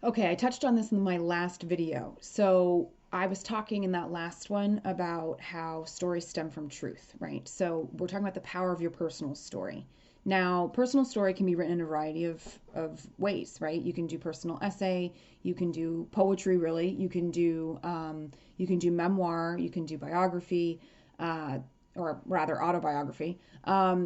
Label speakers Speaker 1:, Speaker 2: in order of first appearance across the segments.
Speaker 1: Okay, I touched on this in my last video. So I was talking in that last one about how stories stem from truth, right? So we're talking about the power of your personal story. Now, personal story can be written in a variety of ways, right? You can do personal essay, you can do poetry, really, you can do memoir, you can do biography, uh, or rather autobiography.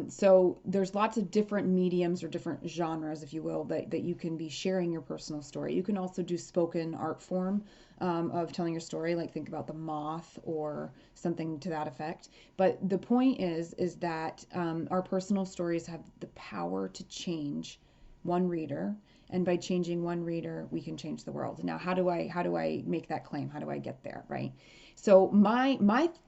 Speaker 1: So there's lots of different mediums or different genres, if you will, that you can be sharing your personal story. You can also do spoken art form of telling your story, like think about the moth or something to that effect. But the point is that our personal stories have the power to change one reader, and by changing one reader we can change the world. Now how do I make that claim? How do I get there, right? So my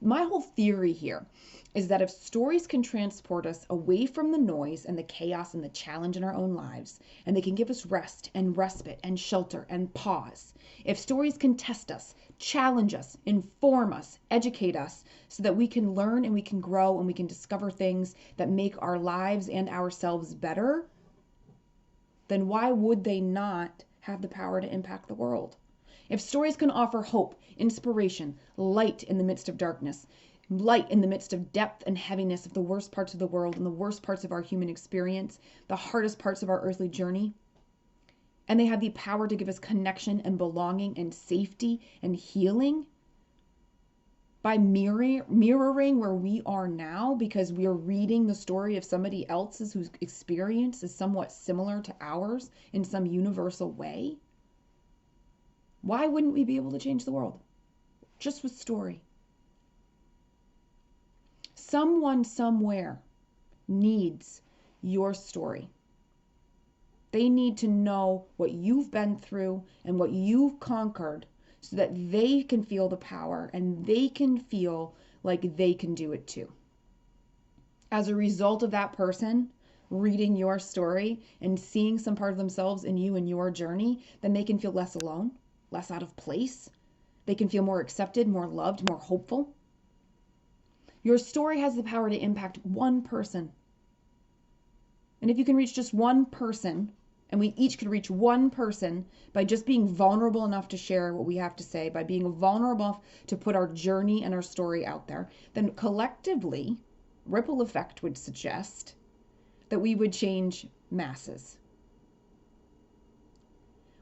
Speaker 1: whole theory here is that if stories can transport us away from the noise and the chaos and the challenge in our own lives, and they can give us rest and respite and shelter and pause, if stories can test us, challenge us, inform us, educate us, so that we can learn and we can grow and we can discover things that make our lives and ourselves better, then why would they not have the power to impact the world? If stories can offer hope, inspiration, light in the midst of darkness, light in the midst of depth and heaviness of the worst parts of the world and the worst parts of our human experience, the hardest parts of our earthly journey, and they have the power to give us connection and belonging and safety and healing by mirroring where we are now because we are reading the story of somebody else's whose experience is somewhat similar to ours in some universal way, why wouldn't we be able to change the world just with story? Someone somewhere needs your story. They need to know what you've been through and what you've conquered so that they can feel the power and they can feel like they can do it too. As a result of that person reading your story and seeing some part of themselves in you and your journey, then they can feel less alone, less out of place. They can feel more accepted, more loved, more hopeful. Your story has the power to impact one person. And if you can reach just one person, and we each could reach one person by just being vulnerable enough to share what we have to say, by being vulnerable enough to put our journey and our story out there, then collectively, ripple effect would suggest that we would change masses.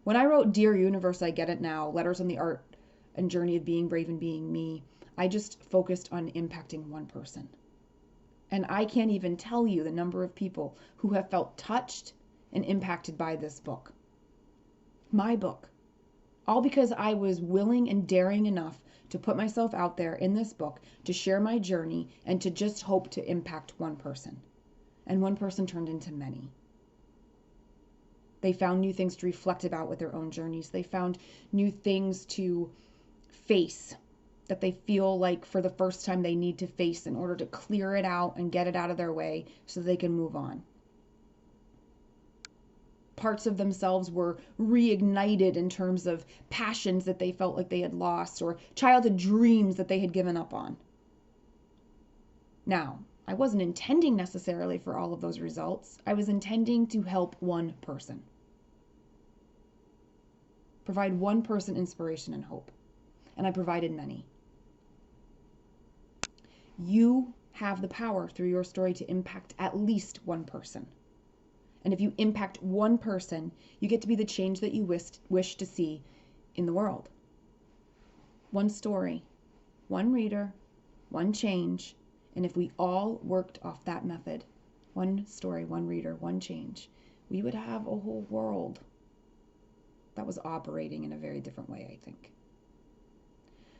Speaker 1: When I wrote Dear Universe, I Get It Now, Letters on the Art and Journey of Being Brave and Being Me, I just focused on impacting one person. And I can't even tell you the number of people who have felt touched and impacted by this book. My book. All because I was willing and daring enough to put myself out there in this book to share my journey and to just hope to impact one person. And one person turned into many. They found new things to reflect about with their own journeys. They found new things to face that they feel like for the first time they need to face in order to clear it out and get it out of their way so they can move on. Parts of themselves were reignited in terms of passions that they felt like they had lost or childhood dreams that they had given up on. Now, I wasn't intending necessarily for all of those results. I was intending to help one person. Provide one person inspiration and hope. And I provided many. You have the power through your story to impact at least one person. And if you impact one person, you get to be the change that you wish to see in the world. One story, one reader, one change. And if we all worked off that method, one story, one reader, one change, we would have a whole world that was operating in a very different way, I think.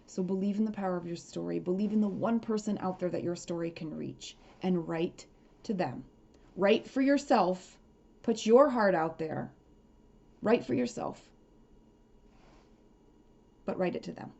Speaker 1: So believe in the power of your story. Believe in the one person out there that your story can reach and write to them. Write for yourself. Put your heart out there. Write for yourself. But write it to them.